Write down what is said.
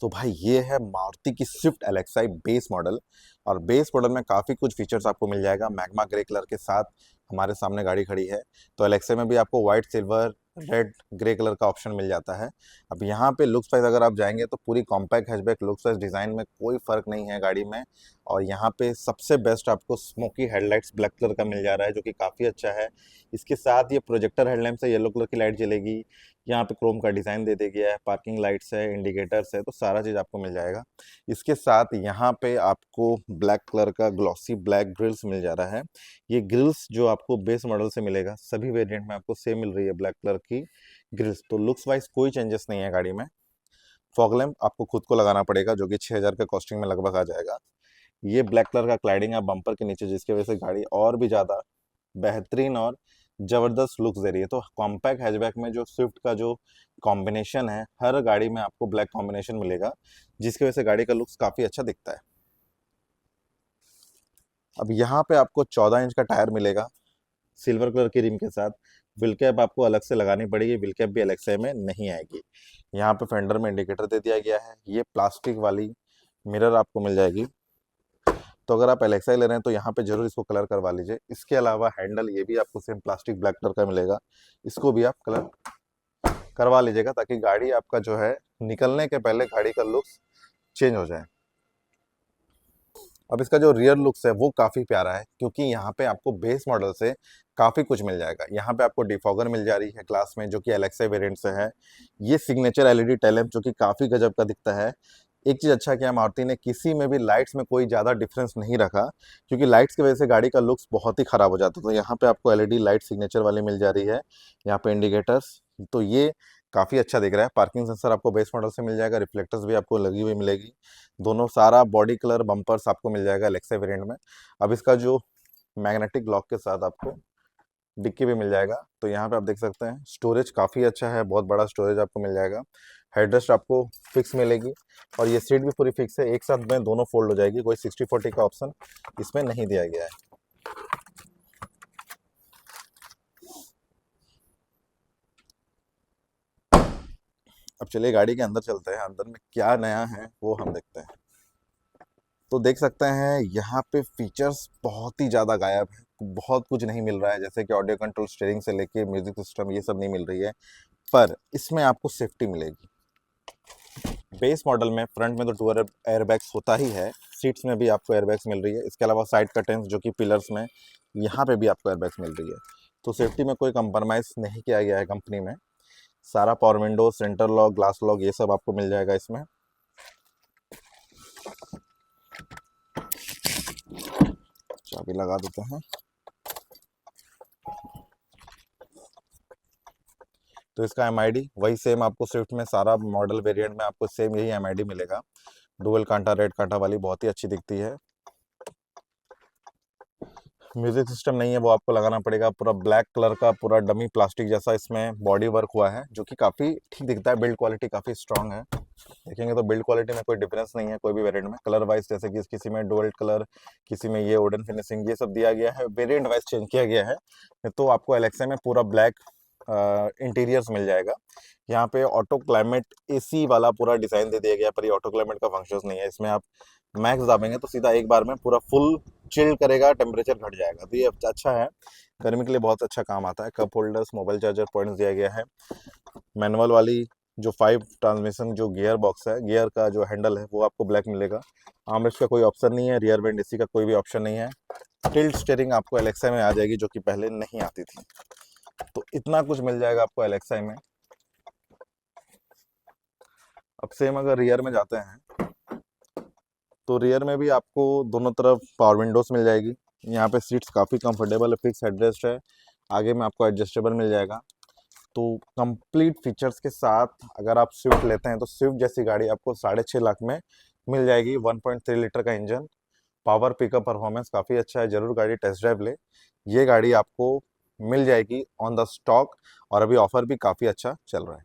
तो भाई ये है मारुति की स्विफ्ट एलेक्साई बेस मॉडल। और बेस मॉडल में काफ़ी कुछ फीचर्स आपको मिल जाएगा। मैग्मा ग्रे कलर के साथ हमारे सामने गाड़ी खड़ी है। तो एलेक्साई में भी आपको white, silver, red, grey colour का ऑप्शन मिल जाता है। अब यहाँ पे लुक्स वाइज अगर आप जाएंगे तो पूरी compact hatchback looks wise design में कोई फ़र्क नहीं है गाड़ी में। और यहाँ पे सबसे बेस्ट आपको स्मोकी हेडलाइट्स ब्लैक कलर का मिल जा रहा है, जो कि काफ़ी अच्छा है। इसके साथ ये प्रोजेक्टर हेडलैम्प से येलो कलर की लाइट जलेगी। यहाँ पे क्रोम का डिज़ाइन दे दिया गया है, पार्किंग लाइट्स है, इंडिकेटर्स है, तो सारा चीज़ आपको मिल जाएगा। इसके साथ यहाँ पे आपको ब्लैक कलर का ग्लॉसी ब्लैक ग्रिल्स मिल जा रहा है। ये ग्रिल्स जो आपको बेस मॉडल से मिलेगा, सभी वेरिएंट में आपको सेम मिल रही है ब्लैक कलर की ग्रिल्स। तो लुक्स वाइज कोई चेंजेस नहीं है गाड़ी में। फॉग लैम्प आपको खुद को लगाना पड़ेगा, जो कि 6000 के कॉस्टिंग में लगभग आ जाएगा। ये ब्लैक कलर का क्लाइडिंग है बम्पर के नीचे, जिसकी वजह से गाड़ी और भी ज़्यादा बेहतरीन और ज़बरदस्त लुक्स दे रही है। तो कॉम्पैक्ट हैचबैक में जो स्विफ्ट का जो कॉम्बिनेशन है, हर गाड़ी में आपको ब्लैक कॉम्बिनेशन मिलेगा, जिसकी वजह से गाड़ी का लुक्स काफ़ी अच्छा दिखता है। अब यहाँ पे आपको 14 इंच का टायर मिलेगा सिल्वर कलर की रिम के साथ। व्हील कैप आपको अलग से लगानी पड़ेगी, व्हील कैप भी एलेक्सा में नहीं आएगी। यहाँ पे फेंडर में इंडिकेटर दे दिया गया है। ये प्लास्टिक वाली मिरर आपको मिल जाएगी। तो अगर आप एलेक्सा ले रहे हैं तो यहाँ पे जरूर इसको कलर करवा लीजिए। इसके अलावा हैंडल ये भी आपको सेम प्लास्टिक ब्लैक कलर का मिलेगा, इसको भी आप कलर करवा लीजिएगा, ताकि गाड़ी आपका जो है निकलने के पहले गाड़ी का लुक्स चेंज हो जाए। अब इसका जो रियर लुक्स है वो काफ़ी प्यारा है, क्योंकि यहाँ पे आपको बेस मॉडल से काफ़ी कुछ मिल जाएगा। यहाँ पे आपको डिफॉगर मिल जा रही है ग्लास में, जो कि एलेक्सा वेरिएंट से है। ये सिग्नेचर एलईडी टेल लैंप, जो कि काफ़ी गजब का दिखता है। एक चीज़ अच्छा किया मारुति ने, किसी में भी लाइट्स में कोई ज़्यादा डिफरेंस नहीं रखा, क्योंकि लाइट्स की वजह से गाड़ी का लुक्स बहुत ही ख़राब हो जाता है। तो यहाँ पे आपको एलईडी लाइट सिग्नेचर वाली मिल जा रही है। यहाँ पे इंडिकेटर्स, तो ये काफ़ी अच्छा दिख रहा है। पार्किंग सेंसर आपको बेस मॉडल से मिल जाएगा, रिफ्लेक्टर्स भी आपको लगी हुई मिलेगी। दोनों सारा बॉडी कलर बम्पर्स आपको मिल जाएगा एलेक्सा वेरिएंट में। अब इसका जो मैग्नेटिक लॉक के साथ आपको डिक्की भी मिल जाएगा। तो यहाँ पे आप देख सकते हैं स्टोरेज काफ़ी अच्छा है, बहुत बड़ा स्टोरेज आपको मिल जाएगा। हेडरेस्ट आपको फिक्स मिलेगी, और ये सीट भी पूरी फिक्स है, एक साथ में दोनों फोल्ड हो जाएगी। कोई 60-40 का ऑप्शन इसमें नहीं दिया गया है। अब चलिए गाड़ी के अंदर चलते हैं, अंदर में क्या नया है वो हम देखते हैं। तो देख सकते हैं यहाँ पे फीचर्स बहुत ही ज़्यादा गायब है, बहुत कुछ नहीं मिल रहा है। जैसे कि ऑडियो कंट्रोल, स्टीयरिंग से लेके म्यूजिक सिस्टम, ये सब नहीं मिल रही है। पर इसमें आपको सेफ्टी मिलेगी। बेस मॉडल में फ्रंट में तो डुअल एयरबैग्स होता ही है, सीट्स में भी आपको एयरबैग्स मिल रही है। इसके अलावा साइड कर्टेन्स, जो कि पिलर्स में, यहाँ पे भी आपको एयरबैग्स मिल रही है। तो सेफ्टी में कोई कंप्रोमाइज़ नहीं किया गया है कंपनी में। सारा power window, centre lock, glass lock, ये सब आपको मिल जाएगा इसमें। चाबी लगा देते हैं। तो इसका एमआईडी वही सेम आपको स्विफ्ट में सारा मॉडल वेरिएंट में आपको सेम यही एमआईडी मिलेगा। डुअल कांटा, रेड कांटा वाली बहुत ही अच्छी दिखती है। म्यूजिक सिस्टम नहीं है, वो आपको लगाना पड़ेगा। पूरा ब्लैक कलर का पूरा डमी प्लास्टिक जैसा इसमें बॉडी वर्क हुआ है, जो कि काफ़ी ठीक दिखता है। बिल्ड क्वालिटी काफ़ी स्ट्रांग है। देखेंगे तो बिल्ड क्वालिटी में कोई डिफरेंस नहीं है कोई भी वेरिएंट में। कलर वाइज जैसे कि किसी में डुअल कलर, किसी में ये वुडन फिनिशिंग, ये सब दिया गया है। वेरिएंट वाइज चेंज किया गया है। तो आपको एलेक्सा में पूरा ब्लैक इंटीरियर्स मिल जाएगा। यहाँ पे ऑटो क्लाइमेट एसी वाला पूरा डिज़ाइन दे दिया गया है, पर ये ऑटो क्लाइमेट का फंक्शन नहीं है। इसमें आप मैक्स दाबेंगे तो सीधा एक बार में पूरा फुल चिल करेगा, टेम्परेचर घट जाएगा। तो ये अच्छा है, गर्मी के लिए बहुत अच्छा काम आता है। Cup holders, mobile charger points दिया गया है। मैनुअल वाली जो 5 ट्रांसमिशन जो गियर बॉक्स है, गियर का जो हैंडल है वो आपको ब्लैक मिलेगा। आर्मरेस्ट का कोई ऑप्शन नहीं है, रियर विंड एसी का कोई भी ऑप्शन नहीं है। टिल्ट स्टीयरिंग आपको एलेक्सा में आ जाएगी, जो कि पहले नहीं आती थी। तो इतना कुछ मिल जाएगा आपको एलेक्सा में। अब सेम अगर रियर में जाते हैं, तो रियर में भी आपको दोनों तरफ पावर विंडोज मिल जाएगी। यहाँ पे सीट्स काफ़ी कंफर्टेबल है, फिक्स हेडरेस्ट है। आगे में आपको एडजस्टेबल मिल जाएगा। तो कंप्लीट फीचर्स के साथ अगर आप स्विफ्ट लेते हैं, तो स्विफ्ट जैसी गाड़ी आपको 6.5 लाख में मिल जाएगी। 1.3 लीटर का इंजन, पावर पिकअप परफॉर्मेंस काफ़ी अच्छा है। जरूर गाड़ी टेस्ट ड्राइव ले। ये गाड़ी आपको मिल जाएगी ऑन द स्टॉक, और अभी ऑफर भी काफ़ी अच्छा चल रहा है।